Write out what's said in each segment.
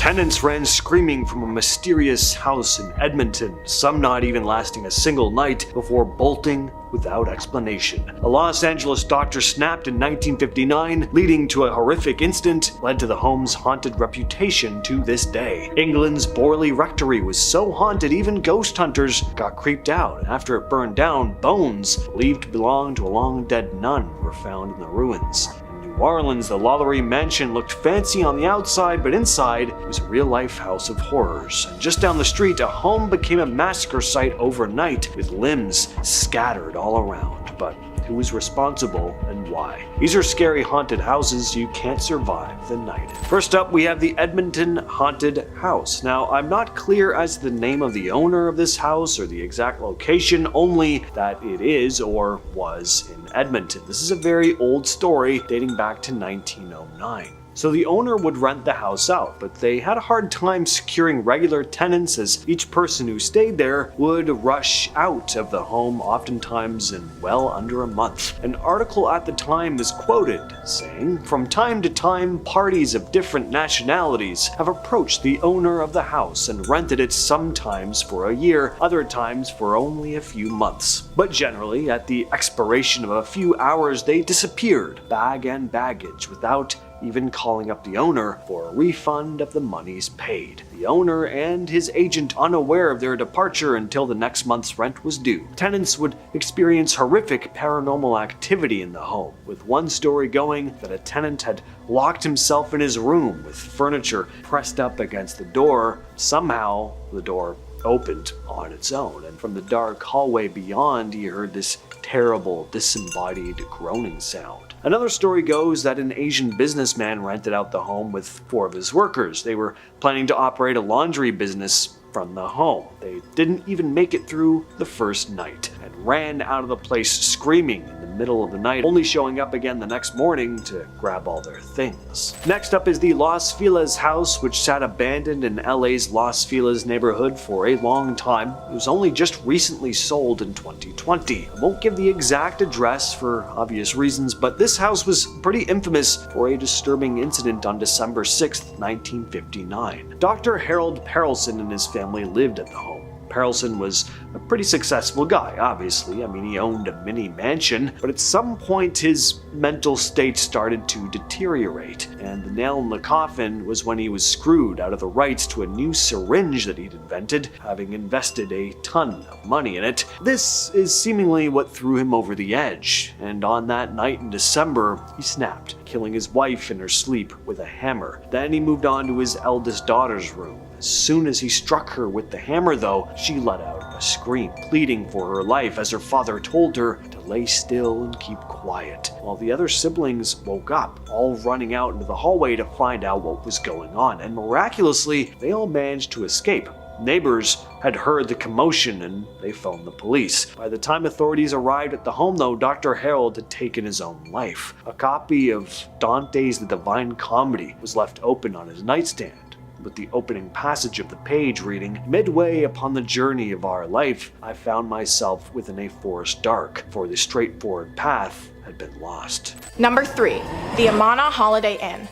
Tenants ran screaming from a mysterious house in Edmonton, some not even lasting a single night before bolting without explanation. A Los Angeles doctor snapped in 1959, leading to a horrific incident led to the home's haunted reputation to this day. England's Borley Rectory was so haunted even ghost hunters got creeped out, and after it burned down, bones believed to belong to a long-dead nun were found in the ruins. New Orleans, the LaLaurie Mansion looked fancy on the outside, but inside it was a real-life house of horrors. And just down the street, a home became a massacre site overnight, with limbs scattered all around. But who was responsible and why? These are scary haunted houses you can't survive the night. First up, we have the Edmonton Haunted House. Now, I'm not clear as to the name of the owner of this house or the exact location, only that it is or was in Edmonton. This is a very old story dating back to 1909. So the owner would rent the house out, but they had a hard time securing regular tenants as each person who stayed there would rush out of the home oftentimes in well under a month. An article at the time is quoted saying, "From time to time, parties of different nationalities have approached the owner of the house and rented it sometimes for a year, other times for only a few months. But generally, at the expiration of a few hours, they disappeared, bag and baggage, without even calling up the owner for a refund of the monies paid. The owner and his agent unaware of their departure until the next month's rent was due." Tenants would experience horrific paranormal activity in the home, with one story going that a tenant had locked himself in his room with furniture pressed up against the door. Somehow, the door opened on its own, and from the dark hallway beyond, he heard this terrible, disembodied groaning sound. Another story goes that an Asian businessman rented out the home with 4 of his workers. They were planning to operate a laundry business from the home. They didn't even make it through the first night and ran out of the place screaming in the middle of the night, only showing up again the next morning to grab all their things. Next up is the Los Feliz house, which sat abandoned in LA's Los Feliz neighborhood for a long time. It was only just recently sold in 2020. I won't give the exact address for obvious reasons, but this house was pretty infamous for a disturbing incident on December 6th, 1959. Dr. Harold Perelson and his family lived at the home. Perelson was a pretty successful guy, obviously. I mean, he owned a mini mansion, but at some point his mental state started to deteriorate, and the nail in the coffin was when he was screwed out of the rights to a new syringe that he'd invented, having invested a ton of money in it. This is seemingly what threw him over the edge, and on that night in December, he snapped, killing his wife in her sleep with a hammer. Then he moved on to his eldest daughter's room. As soon as he struck her with the hammer, though, she let out a scream, pleading for her life as her father told her to lay still and keep quiet, while the other siblings woke up, all running out into the hallway to find out what was going on, and miraculously, they all managed to escape. Neighbors had heard the commotion and they phoned the police. By the time authorities arrived at the home, though, Dr. Harold had taken his own life. A copy of Dante's The Divine Comedy was left open on his nightstand, with the opening passage of the page reading, "Midway upon the journey of our life, I found myself within a forest dark, for the straightforward path had been lost." Number 3, the Amana Holiday Inn.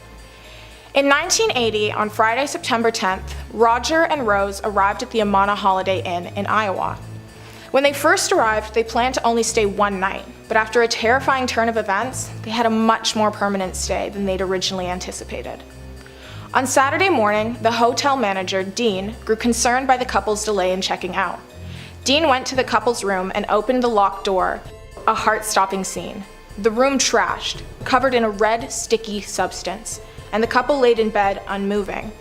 In 1980, on Friday, September 10th, Roger and Rose arrived at the Amana Holiday Inn in Iowa. When they first arrived, they planned to only stay one night, but after a terrifying turn of events, they had a much more permanent stay than they'd originally anticipated. On Saturday morning, the hotel manager, Dean, grew concerned by the couple's delay in checking out. Dean went to the couple's room and opened the locked door, a heart-stopping scene. The room trashed, covered in a red, sticky substance, and the couple laid in bed, unmoving.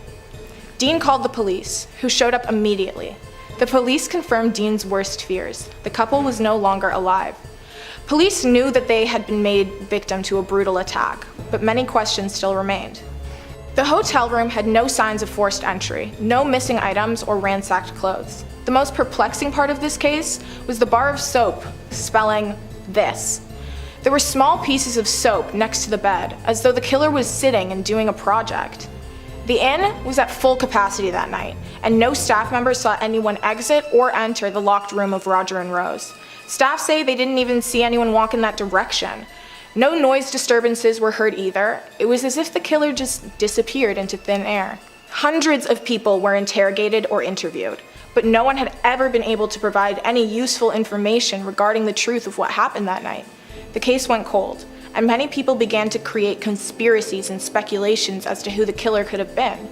Dean called the police, who showed up immediately. The police confirmed Dean's worst fears. The couple was no longer alive. Police knew that they had been made victim to a brutal attack, but many questions still remained. The hotel room had no signs of forced entry, no missing items or ransacked clothes. The most perplexing part of this case was the bar of soap, spelling this. There were small pieces of soap next to the bed, as though the killer was sitting and doing a project. The inn was at full capacity that night, and no staff members saw anyone exit or enter the locked room of Roger and Rose. Staff say they didn't even see anyone walk in that direction. No noise disturbances were heard either. It was as if the killer just disappeared into thin air. Hundreds of people were interrogated or interviewed, but no one had ever been able to provide any useful information regarding the truth of what happened that night. The case went cold, and many people began to create conspiracies and speculations as to who the killer could have been,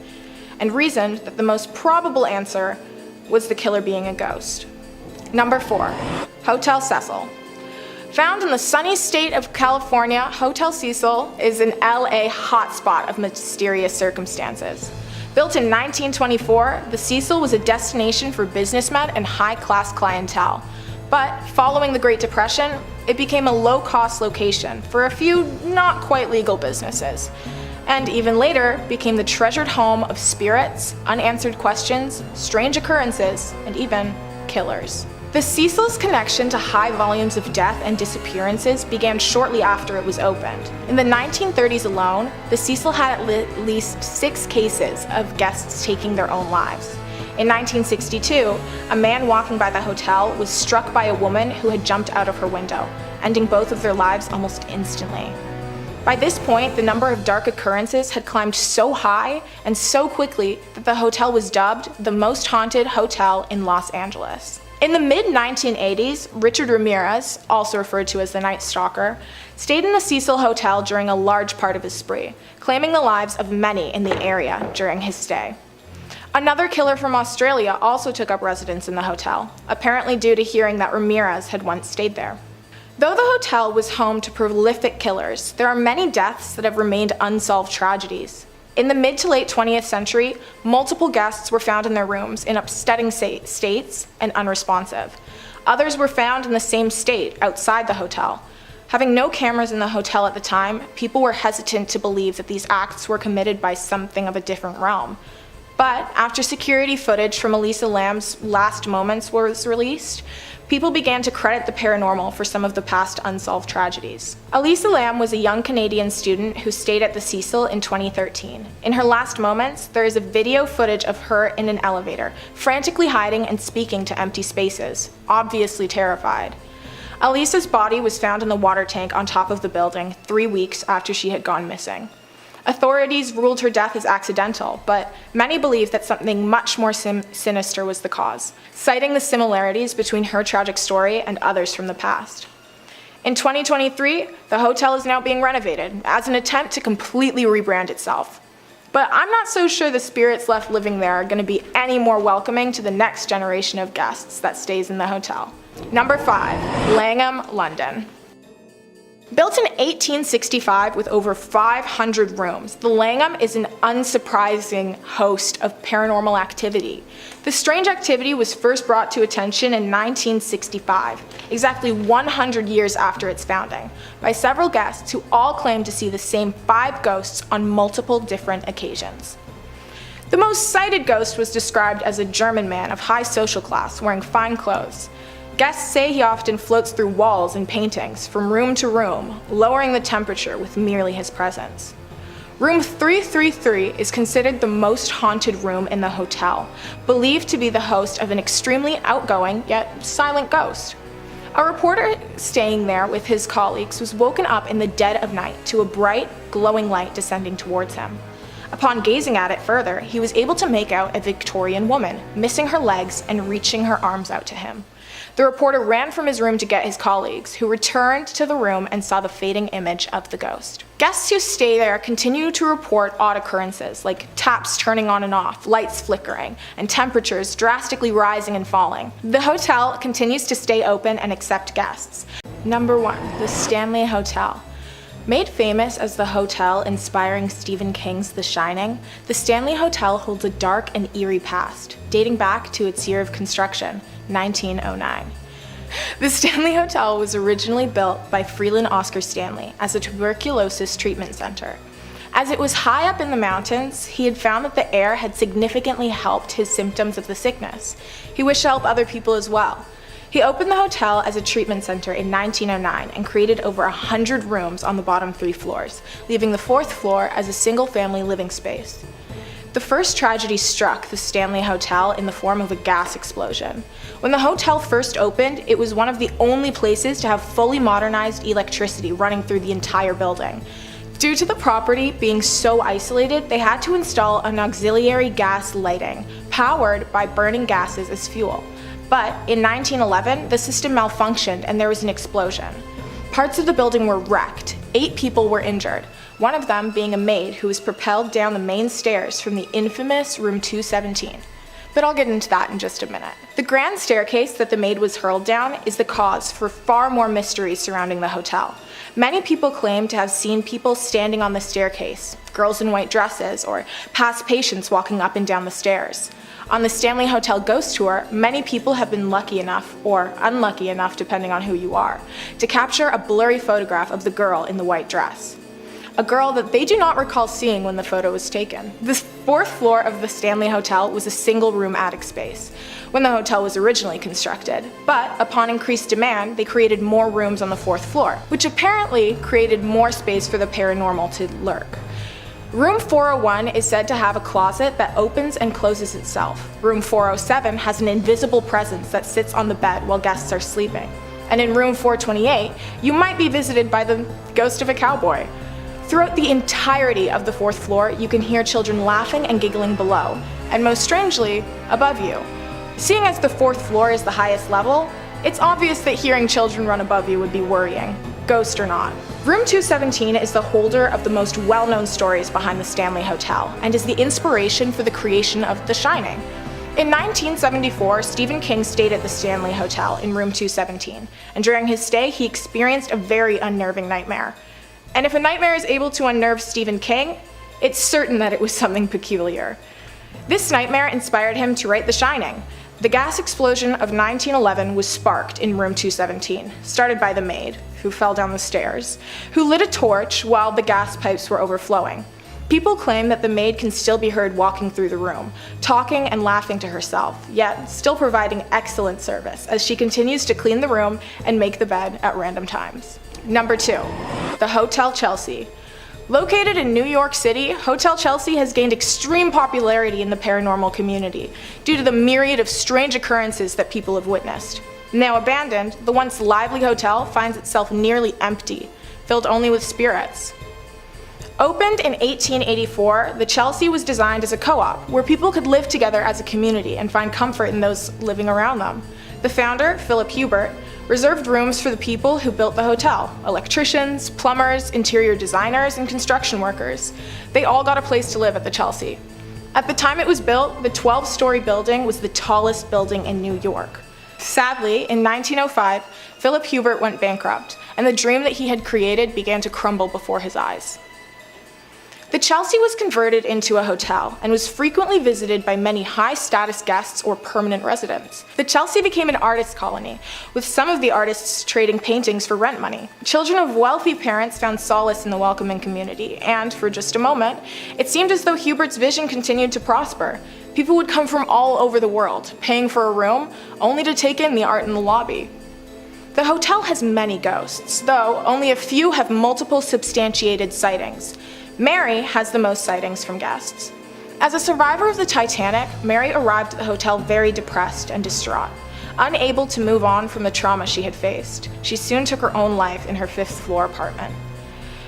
and reasoned that the most probable answer was the killer being a ghost. Number 4, Hotel Cecil. Found in the sunny state of California, Hotel Cecil is an LA hotspot of mysterious circumstances. Built in 1924, the Cecil was a destination for businessmen and high-class clientele. But following the Great Depression, it became a low-cost location for a few not quite legal businesses, and even later became the treasured home of spirits, unanswered questions, strange occurrences, and even killers. The Cecil's connection to high volumes of death and disappearances began shortly after it was opened. In the 1930s alone, the Cecil had at least 6 cases of guests taking their own lives. In 1962, a man walking by the hotel was struck by a woman who had jumped out of her window, ending both of their lives almost instantly. By this point, the number of dark occurrences had climbed so high and so quickly that the hotel was dubbed the most haunted hotel in Los Angeles. In the mid-1980s, Richard Ramirez, also referred to as the Night Stalker, stayed in the Cecil Hotel during a large part of his spree, claiming the lives of many in the area during his stay. Another killer from Australia also took up residence in the hotel, apparently due to hearing that Ramirez had once stayed there. Though the hotel was home to prolific killers, there are many deaths that have remained unsolved tragedies. In the mid to late 20th century, multiple guests were found in their rooms in upsetting states and unresponsive. Others were found in the same state outside the hotel. Having no cameras in the hotel at the time, people were hesitant to believe that these acts were committed by something of a different realm. But after security footage from Elisa Lam's last moments was released, people began to credit the paranormal for some of the past unsolved tragedies. Elisa Lam was a young Canadian student who stayed at the Cecil in 2013. In her last moments, there is a video footage of her in an elevator, frantically hiding and speaking to empty spaces, obviously terrified. Elisa's body was found in the water tank on top of the building 3 weeks after she had gone missing. Authorities ruled her death as accidental, but many believe that something much more sinister was the cause, citing the similarities between her tragic story and others from the past. In 2023, the hotel is now being renovated as an attempt to completely rebrand itself. But I'm not so sure the spirits left living there are going to be any more welcoming to the next generation of guests that stays in the hotel. Number 5, Langham, London. Built in 1865 with over 500 rooms, the Langham is an unsurprising host of paranormal activity. The strange activity was first brought to attention in 1965, exactly 100 years after its founding, by several guests who all claimed to see the same 5 ghosts on multiple different occasions. The most cited ghost was described as a German man of high social class wearing fine clothes. Guests say he often floats through walls and paintings from room to room, lowering the temperature with merely his presence. Room 333 is considered the most haunted room in the hotel, believed to be the host of an extremely outgoing yet silent ghost. A reporter staying there with his colleagues was woken up in the dead of night to a bright, glowing light descending towards him. Upon gazing at it further, he was able to make out a Victorian woman, missing her legs and reaching her arms out to him. The reporter ran from his room to get his colleagues, who returned to the room and saw the fading image of the ghost. Guests who stay there continue to report odd occurrences, like taps turning on and off, lights flickering, and temperatures drastically rising and falling. The hotel continues to stay open and accept guests. Number 1, the Stanley Hotel. Made famous as the hotel inspiring Stephen King's The Shining, the Stanley Hotel holds a dark and eerie past, dating back to its year of construction, 1909. The Stanley Hotel was originally built by Freeland Oscar Stanley as a tuberculosis treatment center. As it was high up in the mountains, he had found that the air had significantly helped his symptoms of the sickness. He wished to help other people as well. He opened the hotel as a treatment center in 1909 and created over 100 rooms on the bottom 3 floors, leaving the 4th floor as a single-family living space. The first tragedy struck the Stanley Hotel in the form of a gas explosion. When the hotel first opened, it was one of the only places to have fully modernized electricity running through the entire building. Due to the property being so isolated, they had to install an auxiliary gas lighting, powered by burning gases as fuel. But in 1911, the system malfunctioned and there was an explosion. Parts of the building were wrecked. 8 people were injured, one of them being a maid who was propelled down the main stairs from the infamous room 217. But I'll get into that in just a minute. The grand staircase that the maid was hurled down is the cause for far more mysteries surrounding the hotel. Many people claim to have seen people standing on the staircase, girls in white dresses, or past patients walking up and down the stairs. On the Stanley Hotel ghost tour, many people have been lucky enough, or unlucky enough depending on who you are, to capture a blurry photograph of the girl in the white dress. A girl that they do not recall seeing when the photo was taken. The 4th floor of the Stanley Hotel was a single-room attic space when the hotel was originally constructed, but upon increased demand, they created more rooms on the 4th floor, which apparently created more space for the paranormal to lurk. Room 401 is said to have a closet that opens and closes itself. Room 407 has an invisible presence that sits on the bed while guests are sleeping. And in room 428, you might be visited by the ghost of a cowboy. Throughout the entirety of the 4th floor, you can hear children laughing and giggling below, and most strangely, above you. Seeing as the 4th floor is the highest level, it's obvious that hearing children run above you would be worrying, ghost or not. Room 217 is the holder of the most well-known stories behind the Stanley Hotel, and is the inspiration for the creation of The Shining. In 1974, Stephen King stayed at the Stanley Hotel in room 217, and during his stay, he experienced a very unnerving nightmare. And if a nightmare is able to unnerve Stephen King, it's certain that it was something peculiar. This nightmare inspired him to write The Shining. The gas explosion of 1911 was sparked in room 217, started by the maid, who fell down the stairs, who lit a torch while the gas pipes were overflowing. People claim that the maid can still be heard walking through the room, talking and laughing to herself, yet still providing excellent service as she continues to clean the room and make the bed at random times. Number 2, the Hotel Chelsea. Located in New York City, Hotel Chelsea has gained extreme popularity in the paranormal community due to the myriad of strange occurrences that people have witnessed. Now abandoned, the once lively hotel finds itself nearly empty, filled only with spirits. Opened in 1884, the Chelsea was designed as a co-op where people could live together as a community and find comfort in those living around them. The founder, Philip Hubert, reserved rooms for the people who built the hotel: electricians, plumbers, interior designers, and construction workers. They all got a place to live at the Chelsea. At the time it was built, the 12-story building was the tallest building in New York. Sadly, in 1905, Philip Hubert went bankrupt, and the dream that he had created began to crumble before his eyes. The Chelsea was converted into a hotel and was frequently visited by many high-status guests or permanent residents. The Chelsea became an artist colony, with some of the artists trading paintings for rent money. Children of wealthy parents found solace in the welcoming community, and for just a moment, it seemed as though Hubert's vision continued to prosper. People would come from all over the world, paying for a room, only to take in the art in the lobby. The hotel has many ghosts, though only a few have multiple substantiated sightings. Mary has the most sightings from guests. As a survivor of the Titanic, Mary arrived at the hotel very depressed and distraught. Unable to move on from the trauma she had faced, she soon took her own life in her 5th floor apartment.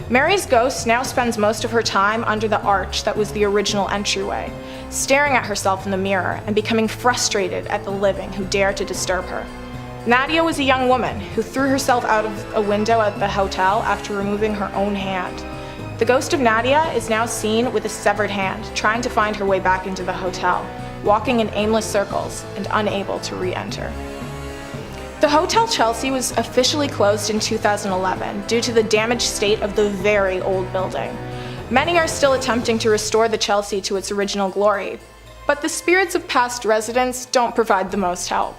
Mary's ghost now spends most of her time under the arch that was the original entryway, staring at herself in the mirror and becoming frustrated at the living who dare to disturb her. Nadia was a young woman who threw herself out of a window at the hotel after removing her own hand. The ghost of Nadia is now seen with a severed hand, trying to find her way back into the hotel, walking in aimless circles and unable to re-enter. The Hotel Chelsea was officially closed in 2011 due to the damaged state of the very old building. Many are still attempting to restore the Chelsea to its original glory, but the spirits of past residents don't provide the most help.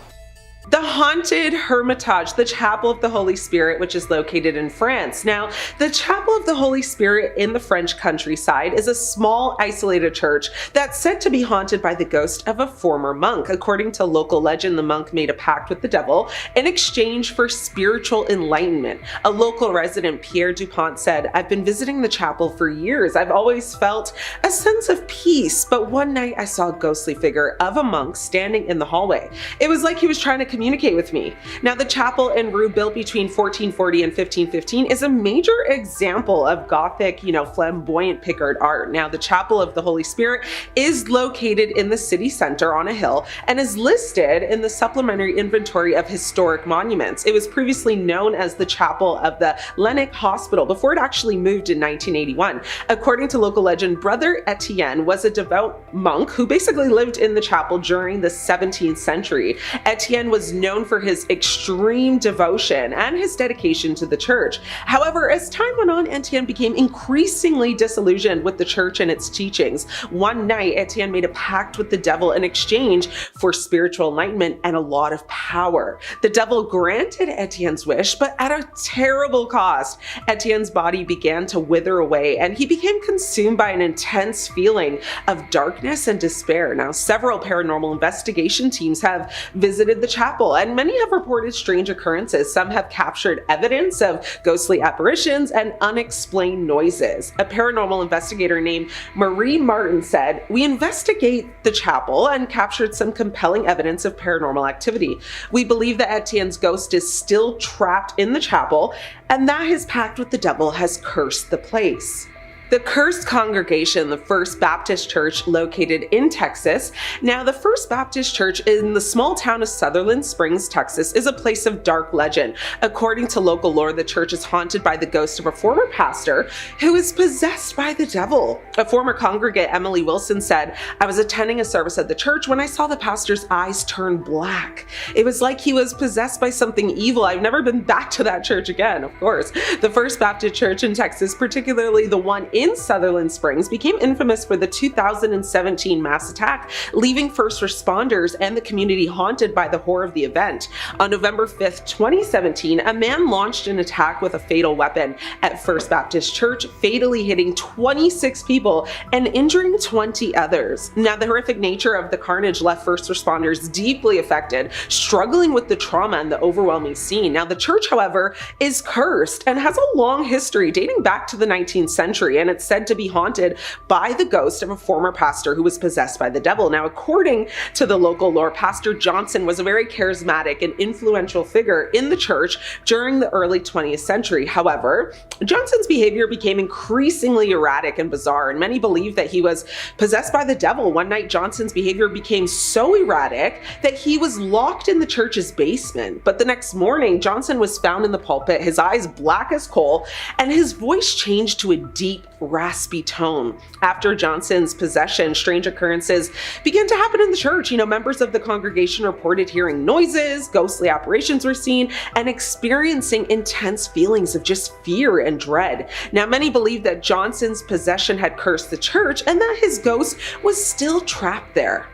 The haunted Hermitage, the Chapel of the Holy Spirit, which is located in France. Now, the Chapel of the Holy Spirit in the French countryside is a small, isolated church that's said to be haunted by the ghost of a former monk. According to local legend, the monk made a pact with the devil in exchange for spiritual enlightenment. A local resident, Pierre Dupont, said, "I've been visiting the chapel for years. I've always felt a sense of peace, but one night I saw a ghostly figure of a monk standing in the hallway. It was like he was trying to communicate with me. Now, the chapel in Rue, built between 1440 and 1515, is a major example of Gothic, flamboyant Picard art. Now, the Chapel of the Holy Spirit is located in the city center on a hill and is listed in the Supplementary Inventory of Historic Monuments. It was previously known as the Chapel of the Langham Hospital before it actually moved in 1981. According to local legend, Brother Etienne was a devout monk who basically lived in the chapel during the 17th century. Etienne was known for his extreme devotion and his dedication to the church. However, as time went on, Etienne became increasingly disillusioned with the church and its teachings. One night, Etienne made a pact with the devil in exchange for spiritual enlightenment and a lot of power. The devil granted Etienne's wish, but at a terrible cost. Etienne's body began to wither away, and he became consumed by an intense feeling of darkness and despair. Now, several paranormal investigation teams have visited the chapel, and many have reported strange occurrences. Some have captured evidence of ghostly apparitions and unexplained noises. A paranormal investigator named Marie Martin said, "We investigate the chapel and captured some compelling evidence of paranormal activity. We believe that Etienne's ghost is still trapped in the chapel and that his pact with the devil has cursed the place." The cursed congregation, the First Baptist Church located in Texas. Now, the First Baptist Church in the small town of Sutherland Springs, Texas, is a place of dark legend. According to local lore, the church is haunted by the ghost of a former pastor who is possessed by the devil. A former congregant, Emily Wilson, said, "I was attending a service at the church when I saw the pastor's eyes turn black. It was like he was possessed by something evil. I've never been back to that church again." Of course, the First Baptist Church in Texas, particularly the one in Sutherland Springs, became infamous for the 2017 mass attack, leaving first responders and the community haunted by the horror of the event. On November 5th, 2017, a man launched an attack with a fatal weapon at First Baptist Church, fatally hitting 26 people and injuring 20 others. Now, the horrific nature of the carnage left first responders deeply affected, struggling with the trauma and the overwhelming scene. Now, the church, however, is cursed and has a long history dating back to the 19th century, and it's said to be haunted by the ghost of a former pastor who was possessed by the devil. Now, according to the local lore, Pastor Johnson was a very charismatic and influential figure in the church during the early 20th century. However, Johnson's behavior became increasingly erratic and bizarre, and many believe that he was possessed by the devil. One night, Johnson's behavior became so erratic that he was locked in the church's basement. But the next morning, Johnson was found in the pulpit, his eyes black as coal, and his voice changed to a deep, raspy tone. After Johnson's possession, strange occurrences began to happen in the church. Members of the congregation reported hearing noises, ghostly apparitions were seen, and experiencing intense feelings of just fear and dread. Now, many believe that Johnson's possession had cursed the church and that his ghost was still trapped there.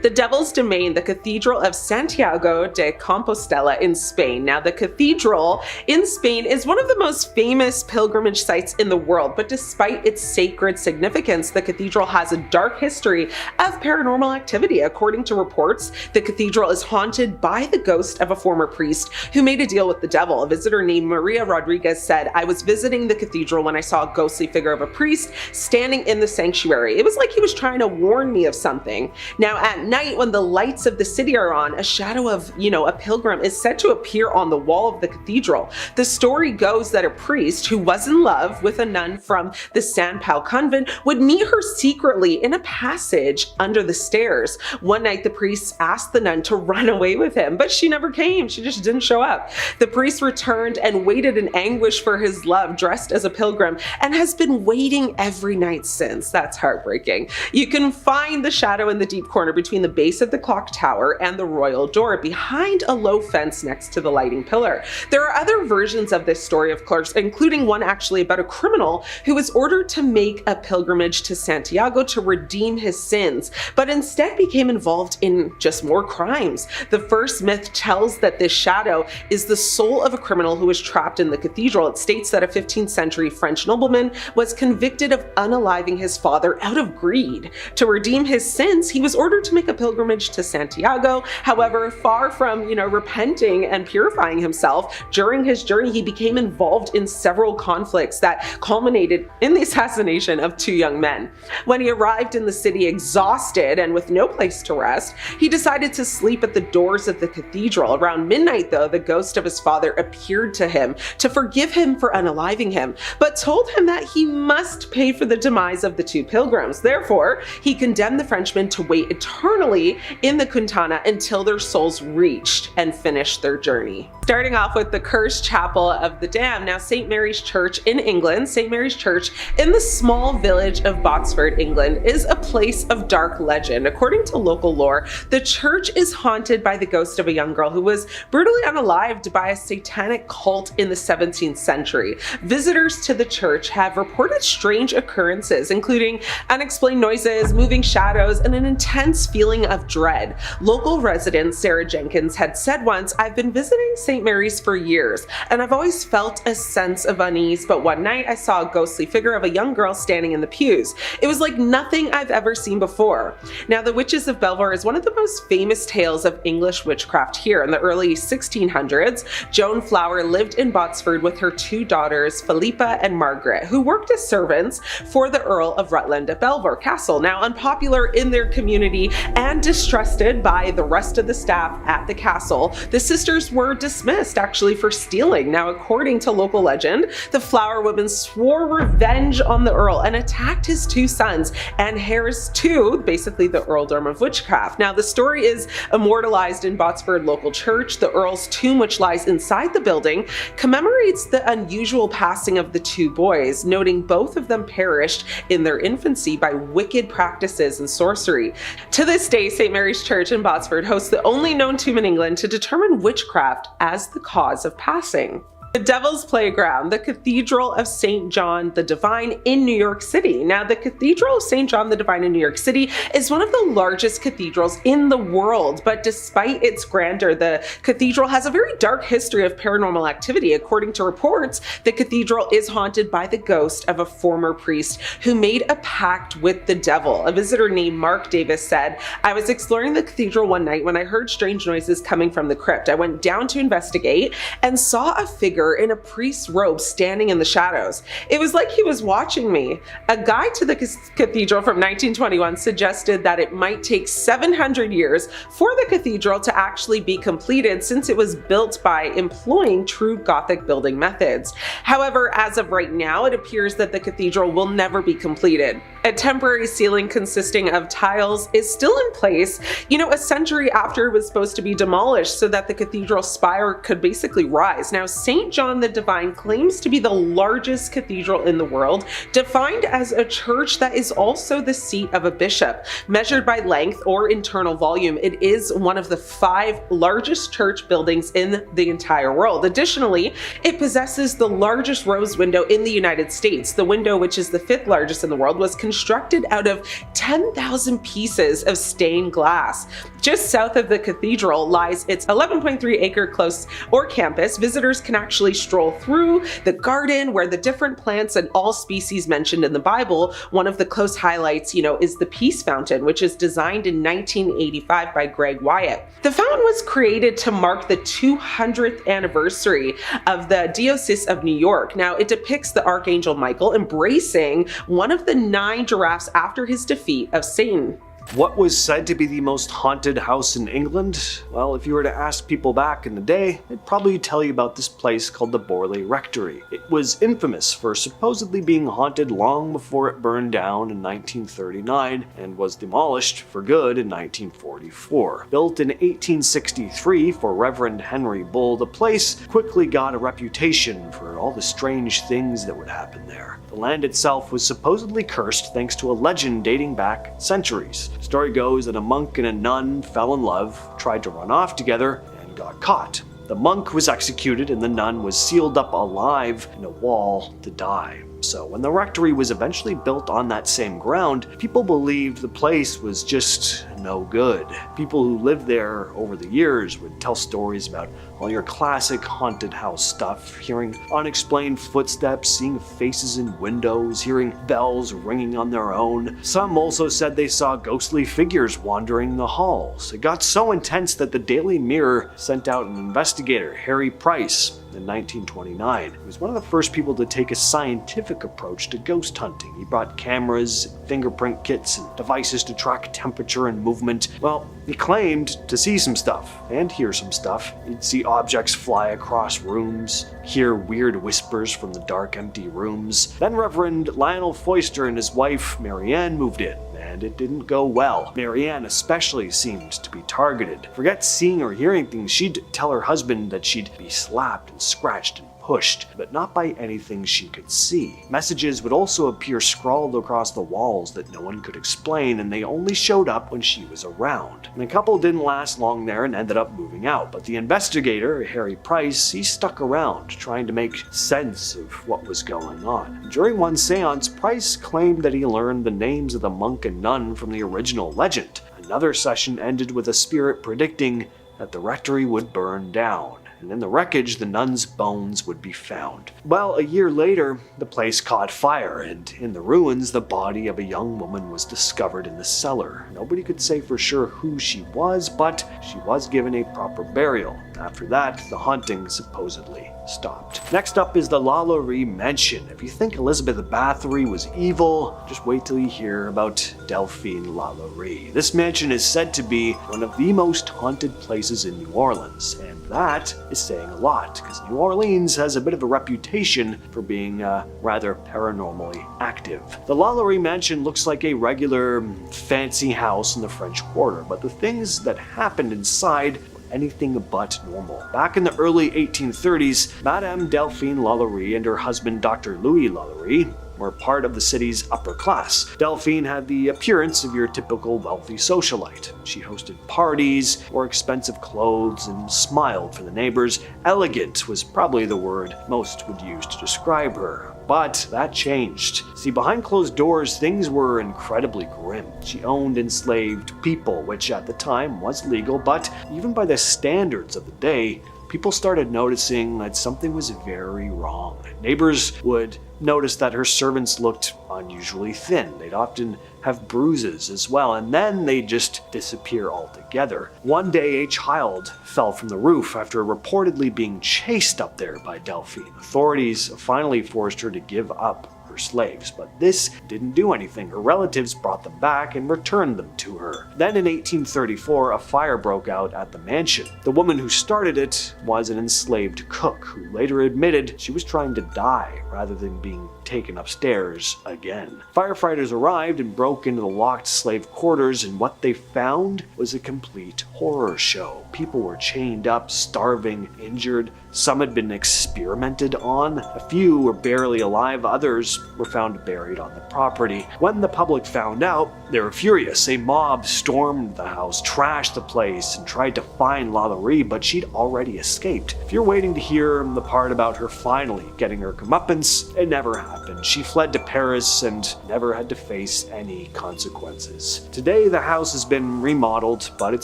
The Devil's Domain, the Cathedral of Santiago de Compostela in Spain. Now, the cathedral in Spain is one of the most famous pilgrimage sites in the world, but despite its sacred significance, the cathedral has a dark history of paranormal activity. According to reports, the cathedral is haunted by the ghost of a former priest who made a deal with the devil. A visitor named Maria Rodriguez said, "I was visiting the cathedral when I saw a ghostly figure of a priest standing in the sanctuary. It was like he was trying to warn me of something." Now, at night, when the lights of the city are on, a shadow of, a pilgrim is said to appear on the wall of the cathedral. The story goes that a priest who was in love with a nun from the San Pao convent would meet her secretly in a passage under the stairs. One night, the priest asked the nun to run away with him, but she never came. She just didn't show up. The priest returned and waited in anguish for his love, dressed as a pilgrim, and has been waiting every night since. That's heartbreaking. You can find the shadow in the deep corner between the base of the clock tower and the royal door, behind a low fence next to the lighting pillar. There are other versions of this story, of course, including one actually about a criminal who was ordered to make a pilgrimage to Santiago to redeem his sins, but instead became involved in just more crimes. The first myth tells that this shadow is the soul of a criminal who was trapped in the cathedral. It states that a 15th century French nobleman was convicted of unaliving his father out of greed. To redeem his sins, he was ordered to make make a pilgrimage to Santiago. However, far from, repenting and purifying himself, during his journey, he became involved in several conflicts that culminated in the assassination of 2 young men. When he arrived in the city exhausted and with no place to rest, he decided to sleep at the doors of the cathedral. Around midnight, though, the ghost of his father appeared to him to forgive him for unaliving him, but told him that he must pay for the demise of the 2 pilgrims. Therefore, he condemned the Frenchmen to wait eternally in the Quintana until their souls reached and finished their journey. Starting off with the cursed chapel of the damned. Now, St. Mary's Church in England, St. Mary's Church in the small village of Botsford, England, is a place of dark legend. According to local lore, the church is haunted by the ghost of a young girl who was brutally unalived by a satanic cult in the 17th century. Visitors to the church have reported strange occurrences, including unexplained noises, moving shadows, and an intense feeling of dread. Local resident Sarah Jenkins had said once, "I've been visiting St. Mary's for years, and I've always felt a sense of unease, but one night I saw a ghostly figure of a young girl standing in the pews. It was like nothing I've ever seen before." Now, the Witches of Belvoir is one of the most famous tales of English witchcraft here. In the early 1600s, Joan Flower lived in Botsford with her 2 daughters, Philippa and Margaret, who worked as servants for the Earl of Rutland at Belvoir Castle. Now, unpopular in their community and distrusted by the rest of the staff at the castle, the sisters were dismissed actually for stealing. Now, according to local legend, the Flower woman swore revenge on the Earl and attacked his 2 sons and heirs to basically the earldom of witchcraft. Now, the story is immortalized in Botsford local church. The Earl's tomb, which lies inside the building, commemorates the unusual passing of the 2 boys, noting both of them perished in their infancy by wicked practices and sorcery. To this day, St. Mary's Church in Botsford hosts the only known tomb in England to determine witchcraft as the cause of passing. The Devil's Playground, the Cathedral of St. John the Divine in New York City. Now, the Cathedral of St. John the Divine in New York City is one of the largest cathedrals in the world, but despite its grandeur, the cathedral has a very dark history of paranormal activity. According to reports, the cathedral is haunted by the ghost of a former priest who made a pact with the devil. A visitor named Mark Davis said, "I was exploring the cathedral one night when I heard strange noises coming from the crypt. I went down to investigate and saw a figure in a priest's robe standing in the shadows. It was like he was watching me." A guide to the cathedral from 1921 suggested that it might take 700 years for the cathedral to actually be completed, since it was built by employing true Gothic building methods. However, as of right now, it appears that the cathedral will never be completed. A temporary ceiling consisting of tiles is still in place, a century after it was supposed to be demolished so that the cathedral spire could basically rise. Now, St. John the Divine claims to be the largest cathedral in the world, defined as a church that is also the seat of a bishop. Measured by length or internal volume, it is one of the 5 largest church buildings in the entire world. Additionally, it possesses the largest rose window in the United States. The window, which is the 5th largest in the world, was constructed out of 10,000 pieces of stained glass. Just south of the cathedral lies its 11.3-acre close or campus. Visitors can actually stroll through the garden where the different plants and all species mentioned in the Bible. One of the close highlights, is the Peace Fountain, which is designed in 1985 by Greg Wyatt. The fountain was created to mark the 200th anniversary of the Diocese of New York. Now, it depicts the Archangel Michael embracing one of the 9 giraffes after his defeat of Satan. What was said to be the most haunted house in England? Well, if you were to ask people back in the day, they'd probably tell you about this place called the Borley Rectory. It was infamous for supposedly being haunted long before it burned down in 1939 and was demolished for good in 1944. Built in 1863 for Reverend Henry Bull, the place quickly got a reputation for all the strange things that would happen there. The land itself was supposedly cursed thanks to a legend dating back centuries. The story goes that a monk and a nun fell in love, tried to run off together, and got caught. The monk was executed and the nun was sealed up alive in a wall to die. So when the rectory was eventually built on that same ground, people believed the place was just no good. People who lived there over the years would tell stories about all your classic haunted house stuff, hearing unexplained footsteps, seeing faces in windows, hearing bells ringing on their own. Some also said they saw ghostly figures wandering the halls. It got so intense that the Daily Mirror sent out an investigator, Harry Price, in 1929. He was one of the first people to take a scientific approach to ghost hunting. He brought cameras, fingerprint kits, and devices to track temperature and movement. Well, he claimed to see some stuff and hear some stuff. He'd see objects fly across rooms, hear weird whispers from the dark, empty rooms. Then Reverend Lionel Foister and his wife, Marianne, moved in, and it didn't go well. Marianne especially seemed to be targeted. Forget seeing or hearing things, she'd tell her husband that she'd be slapped and scratched and pushed, but not by anything she could see. Messages would also appear scrawled across the walls that no one could explain, and they only showed up when she was around. And the couple didn't last long there and ended up moving out, but the investigator, Harry Price, he stuck around, trying to make sense of what was going on. During one seance, Price claimed that he learned the names of the monk and nun from the original legend. Another session ended with a spirit predicting that the rectory would burn down, and in the wreckage, the nuns' bones would be found. Well, a year later, the place caught fire, and in the ruins, the body of a young woman was discovered in the cellar. Nobody could say for sure who she was, but she was given a proper burial. After that, the haunting supposedly stopped. Next up is the LaLaurie Mansion. If you think Elizabeth Bathory was evil, just wait till you hear about Delphine LaLaurie. This mansion is said to be one of the most haunted places in New Orleans, and that is saying a lot, because New Orleans has a bit of a reputation for being rather paranormally active. The LaLaurie Mansion looks like a regular fancy house in the French Quarter, but the things that happened inside anything but normal. Back in the early 1830s, Madame Delphine LaLaurie and her husband Dr. Louis LaLaurie were part of the city's upper class. Delphine had the appearance of your typical wealthy socialite. She hosted parties, wore expensive clothes, and smiled for the neighbors. Elegant was probably the word most would use to describe her. But that changed. See, behind closed doors, things were incredibly grim. She owned enslaved people, which at the time was legal, but even by the standards of the day, people started noticing that something was very wrong. Neighbors would notice that her servants looked unusually thin. They'd often have bruises as well, and then they'd just disappear altogether. One day, a child fell from the roof after reportedly being chased up there by Delphine. Authorities finally forced her to give up her slaves, but this didn't do anything. Her relatives brought them back and returned them to her. Then in 1834, a fire broke out at the mansion. The woman who started it was an enslaved cook who later admitted she was trying to die rather than being taken upstairs again. Firefighters arrived and broke into the locked slave quarters, and what they found was a complete horror show. People were chained up, starving, injured. Some had been experimented on. A few were barely alive. Others were found buried on the property. When the public found out, they were furious. A mob stormed the house, trashed the place, and tried to find LaLaurie, but she'd already escaped. If you're waiting to hear the part about her finally getting her comeuppance, it never happened. She fled to Paris and never had to face any consequences. Today, the house has been remodeled, but it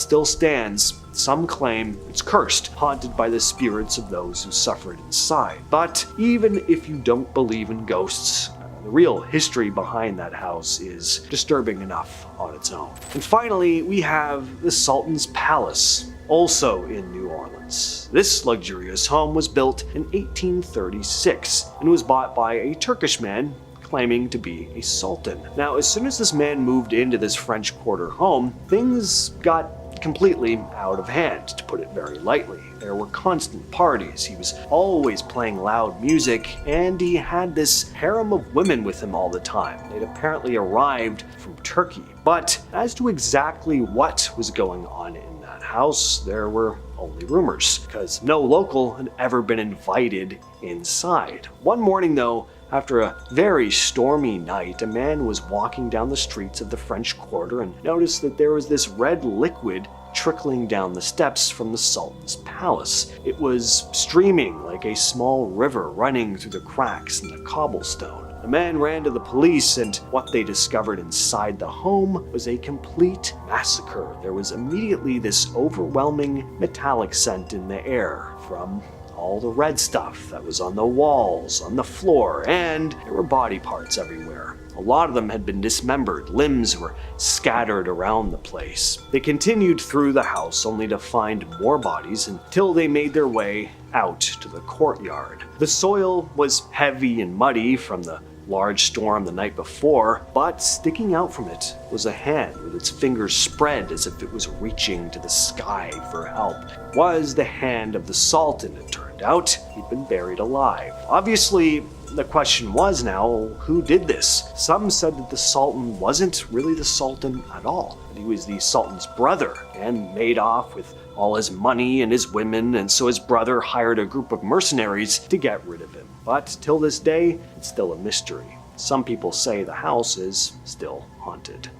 still stands. Some claim it's cursed, haunted by the spirits of those who suffered inside. But even if you don't believe in ghosts, the real history behind that house is disturbing enough on its own. And finally, we have the Sultan's Palace, also in New Orleans. This luxurious home was built in 1836 and was bought by a Turkish man claiming to be a sultan. Now, as soon as this man moved into this French Quarter home, things got completely out of hand, to put it very lightly. There were constant parties, he was always playing loud music, and he had this harem of women with him all the time. They'd apparently arrived from Turkey. But as to exactly what was going on in that house, there were only rumors, because no local had ever been invited inside. One morning though, after a very stormy night, a man was walking down the streets of the French Quarter and noticed that there was this red liquid trickling down the steps from the Sultan's palace. It was streaming like a small river running through the cracks in the cobblestone. The men ran to the police, and what they discovered inside the home was a complete massacre. There was immediately this overwhelming metallic scent in the air from all the red stuff that was on the walls, on the floor, and there were body parts everywhere. A lot of them had been dismembered, limbs were scattered around the place. They continued through the house only to find more bodies until they made their way out to the courtyard. The soil was heavy and muddy from the large storm the night before, but sticking out from it was a hand with its fingers spread as if it was reaching to the sky for help. It was the hand of the Sultan. It turned out he'd been buried alive. Obviously, the question was now, who did this? Some said that the Sultan wasn't really the Sultan at all, that he was the Sultan's brother and made off with all his money and his women, and so his brother hired a group of mercenaries to get rid of him. But till this day, it's still a mystery. Some people say the house is still haunted.